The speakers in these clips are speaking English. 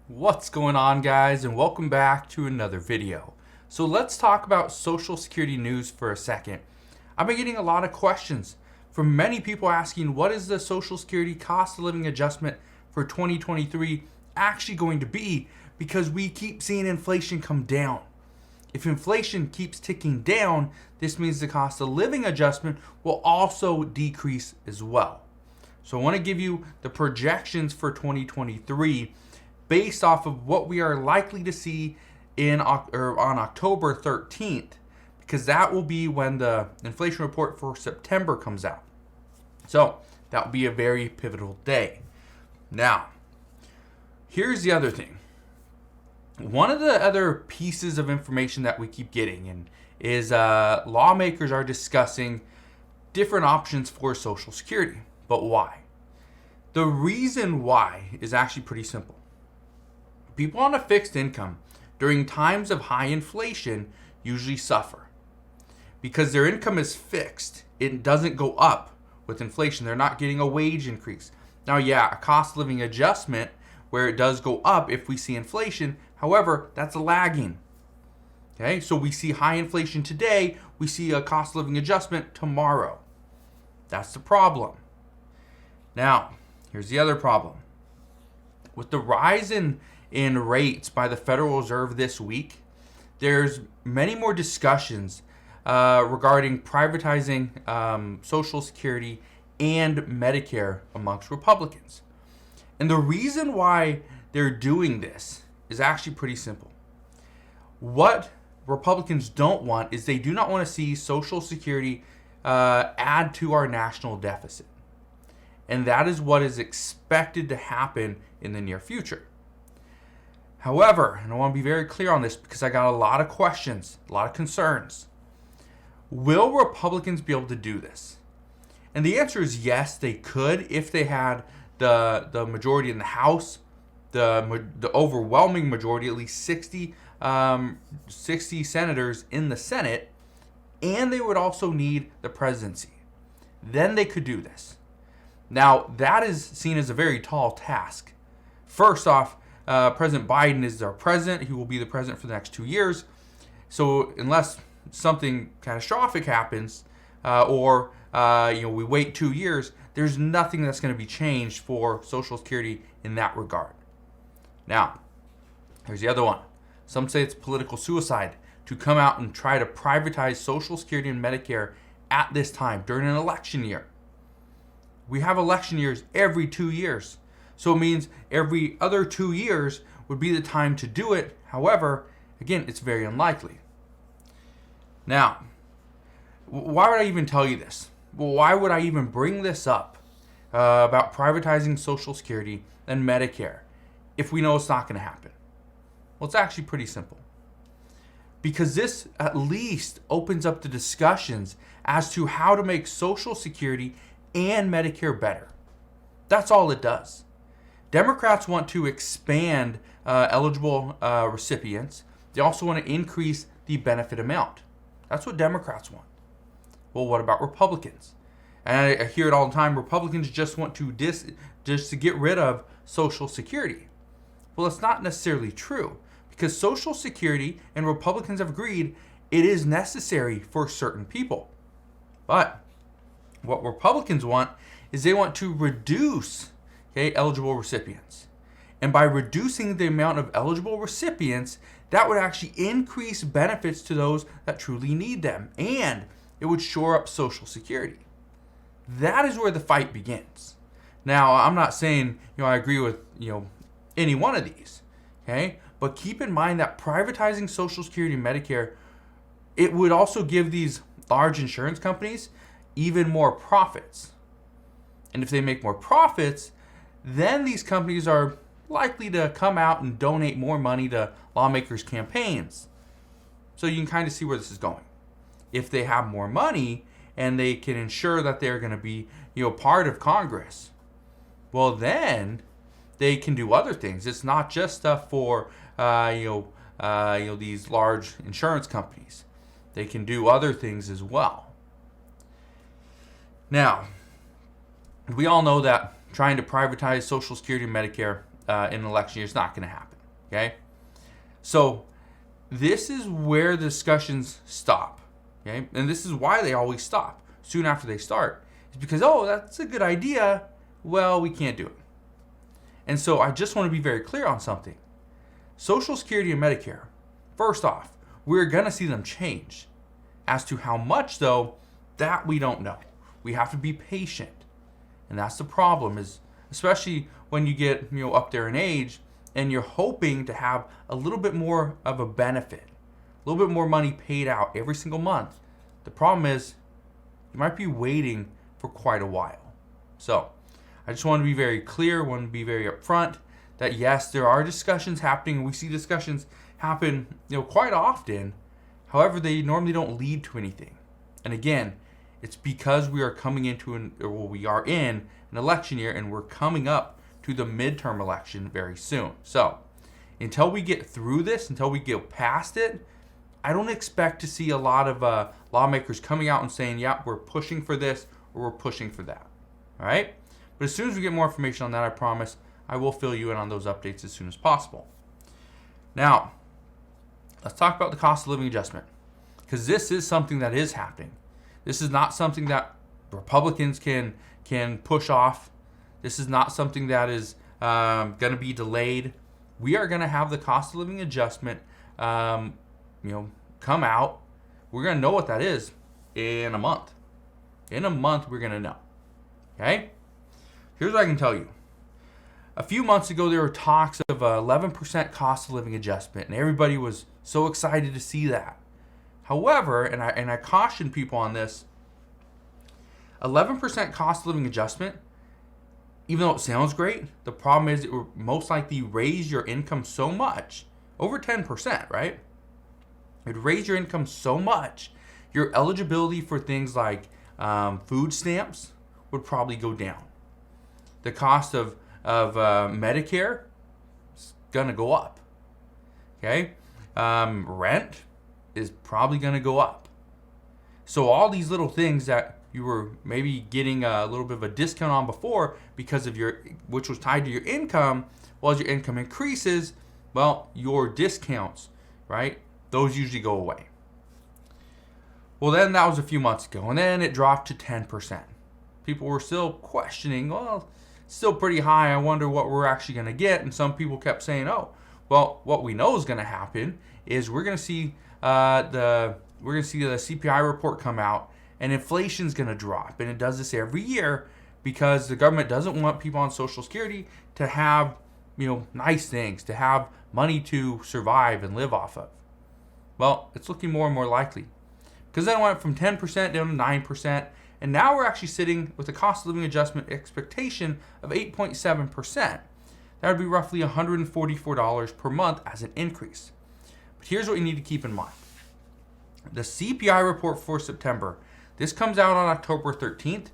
What's going on, guys, and welcome back to another video. So let's talk about Social Security news for a second. I've been getting a lot of questions from many people asking, what is the Social Security cost of living adjustment for 2023 actually going to be, because we keep seeing inflation come down. If inflation keeps ticking down, this means the cost of living adjustment will also decrease as well. So I want to give you the projections for 2023 based off of what we are likely to see on October 13th, because that will be when the inflation report for September comes out. So that will be a very pivotal day. Now, here's the other thing. One of the other pieces of information that we keep getting is lawmakers are discussing different options for Social Security. But why? The reason why is actually pretty simple. People on a fixed income during times of high inflation usually suffer because their income is fixed. It doesn't go up with inflation. They're not getting a wage increase. Now, yeah, a cost of living adjustment where it does go up if we see inflation. However, that's lagging. Okay, so we see high inflation today, we see a cost of living adjustment tomorrow. That's the problem. Now, here's the other problem. With the rise in rates by the Federal Reserve this week, there's many more discussions regarding privatizing Social Security and Medicare amongst Republicans. And the reason why they're doing this is actually pretty simple. What Republicans don't want is they do not want to see Social Security add to our national deficit. And that is what is expected to happen in the near future. However, and I want to be very clear on this because I got a lot of questions, a lot of concerns. Will Republicans be able to do this? And the answer is yes, they could if they had the majority in the House, the overwhelming majority, at least 60 senators in the Senate, and they would also need the presidency. Then they could do this. Now, that is seen as a very tall task. First off, President Biden is our president. He will be the president for the next 2 years. So unless something catastrophic happens or we wait 2 years, there's nothing that's going to be changed for Social Security in that regard. Now, here's the other one. Some say it's political suicide to come out and try to privatize Social Security and Medicare at this time during an election year. We have election years every 2 years. So it means every other 2 years would be the time to do it. However, again, it's very unlikely. Now, why would I even tell you this? Well, why would I even bring this up about privatizing Social Security and Medicare if we know it's not going to happen? Well, it's actually pretty simple. Because this at least opens up the discussions as to how to make Social Security and Medicare better. That's all it does. Democrats want to expand eligible recipients. They also want to increase the benefit amount. That's what Democrats want. Well, what about Republicans? And I hear it all the time. Republicans just want to just to get rid of Social Security. Well, it's not necessarily true, because Social Security and Republicans have agreed it is necessary for certain people. But what Republicans want is they want to reduce eligible recipients. And by reducing the amount of eligible recipients, that would actually increase benefits to those that truly need them. And it would shore up Social Security. That is where the fight begins. Now, I'm not saying, I agree with, any one of these. Okay? But keep in mind that privatizing Social Security and Medicare, it would also give these large insurance companies even more profits. And if they make more profits, then these companies are likely to come out and donate more money to lawmakers' campaigns. So you can kind of see where this is going. If they have more money and they can ensure that they're going to be, part of Congress, well, then they can do other things. It's not just stuff for, these large insurance companies. They can do other things as well. Now, we all know that trying to privatize Social Security and Medicare in an election year is not going to happen. Okay? So this is where the discussions stop. Okay? And this is why they always stop soon after they start. It's because, oh, that's a good idea. Well, we can't do it. And so I just want to be very clear on something. Social Security and Medicare, first off, we're going to see them change. As to how much, though, that we don't know. We have to be patient. And that's the problem, is especially when you get up there in age and you're hoping to have a little bit more of a benefit, a little bit more money paid out every single month. The problem is you might be waiting for quite a while. So I just want to be very clear, want to be very upfront that yes, there are discussions happening. We see discussions happen quite often. However, they normally don't lead to anything. And again, it's because we are coming into we are in an election year, and we're coming up to the midterm election very soon. So until we get through this, until we get past it, I don't expect to see a lot of lawmakers coming out and saying, yeah, we're pushing for this or we're pushing for that. All right? But as soon as we get more information on that, I promise I will fill you in on those updates as soon as possible. Now, let's talk about the cost of living adjustment, because this is something that is happening. This is not something that Republicans can push off. This is not something that is going to be delayed. We are going to have the cost of living adjustment, come out. We're going to know what that is in a month. In a month, we're going to know. Okay? Here's what I can tell you. A few months ago, there were talks of 11% cost of living adjustment, and everybody was so excited to see that. However, and I caution people on this, 11% cost of living adjustment, even though it sounds great, the problem is it will most likely raise your income so much, over 10%, right? It would raise your income so much, your eligibility for things like food stamps would probably go down. The cost of Medicare is going to go up. Okay? Rent is probably going to go up. So all these little things that you were maybe getting a little bit of a discount on before because of which was tied to your income, well, as your income increases, well, your discounts, right? Those usually go away. Well, then that was a few months ago, and then it dropped to 10%. People were still questioning, well, it's still pretty high. I wonder what we're actually going to get. And some people kept saying, oh, well, what we know is going to happen is we're going to see the CPI report come out, and inflation's going to drop. And it does this every year because the government doesn't want people on Social Security to have, nice things, to have money to survive and live off of. Well, it's looking more and more likely, because then it went from 10% down to 9%, and now we're actually sitting with a cost of living adjustment expectation of 8.7%. That would be roughly $144 per month as an increase. But here's what you need to keep in mind. The CPI report for September, this comes out on October 13th.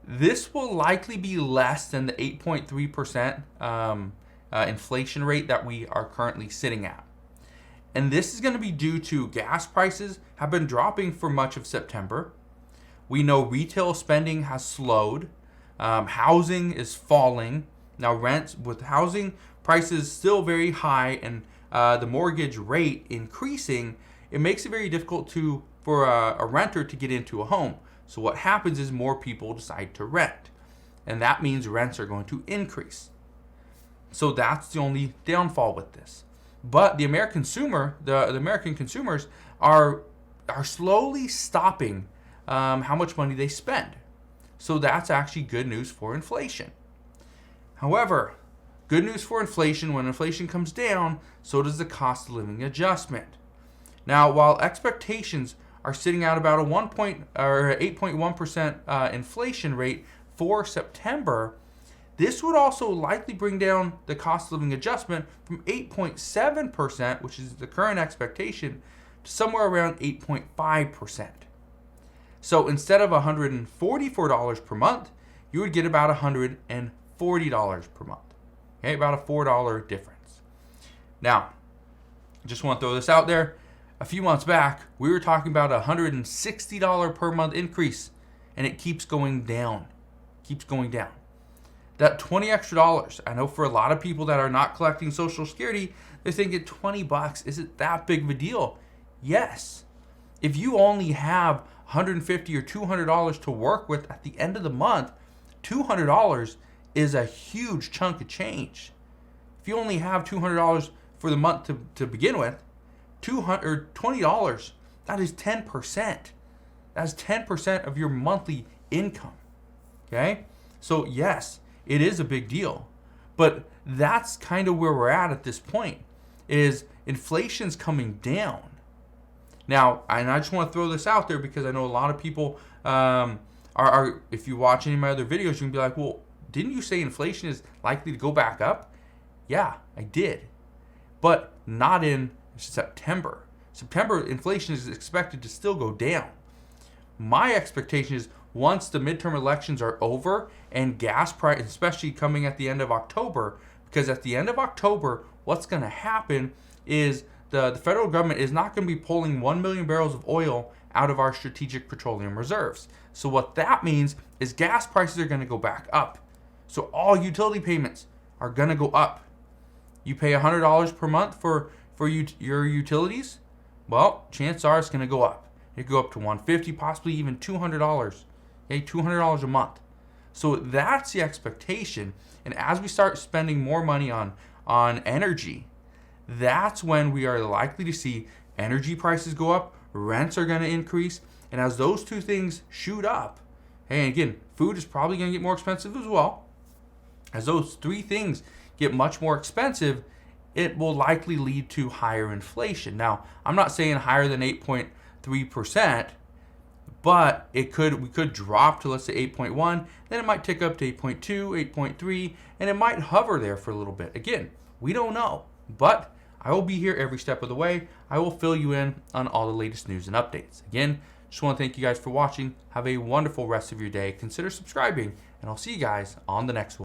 This will likely be less than the 8.3% inflation rate that we are currently sitting at. And this is going to be due to gas prices have been dropping for much of September. We know retail spending has slowed. Housing is falling. Now, rents with housing prices still very high and the mortgage rate increasing, it makes it very difficult for a renter to get into a home. So what happens is more people decide to rent, and that means rents are going to increase. So that's the only downfall with this. But the American consumer, the American consumers are slowly stopping how much money they spend. So that's actually good news for inflation. However, good news for inflation, when inflation comes down, so does the cost of living adjustment. Now, while expectations are sitting at about a 8.1% inflation rate for September, this would also likely bring down the cost of living adjustment from 8.7%, which is the current expectation, to somewhere around 8.5%. So instead of $144 per month, you would get about $140 per month. Okay, about a $4 difference. Now, I just want to throw this out there. A few months back, we were talking about a $160 per month increase, and it keeps going down. that 20 extra dollars. I know for a lot of people that are not collecting Social Security, they're thinking $20, is it that big of a deal? Yes. If you only have $150 or $200 to work with at the end of the month, $200 is a huge chunk of change. If you only have $200 for the month to begin with, $20, that is 10%. That's 10% of your monthly income. Okay? So yes, it is a big deal. But that's kind of where we're at this point, is inflation's coming down. Now, and I just want to throw this out there because I know a lot of people are if you watch any of my other videos, you can be like, well, didn't you say inflation is likely to go back up? Yeah, I did. But not in September. September, inflation is expected to still go down. My expectation is once the midterm elections are over and gas price, especially coming at the end of October, because at the end of October, what's going to happen is the federal government is not going to be pulling 1 million barrels of oil out of our strategic petroleum reserves. So what that means is gas prices are going to go back up. So all utility payments are going to go up. You pay $100 per month for your utilities, well, chances are it's going to go up. It could go up to $150, possibly even $200. Okay, $200 a month. So that's the expectation. And as we start spending more money on energy, that's when we are likely to see energy prices go up, rents are going to increase, and as those two things shoot up, and again, food is probably going to get more expensive as well. As those three things get much more expensive, it will likely lead to higher inflation. Now, I'm not saying higher than 8.3%, but we could drop to, let's say, 8.1, then it might tick up to 8.2, 8.3, and it might hover there for a little bit. Again, we don't know, but I will be here every step of the way. I will fill you in on all the latest news and updates. Again, just want to thank you guys for watching. Have a wonderful rest of your day. Consider subscribing, and I'll see you guys on the next one.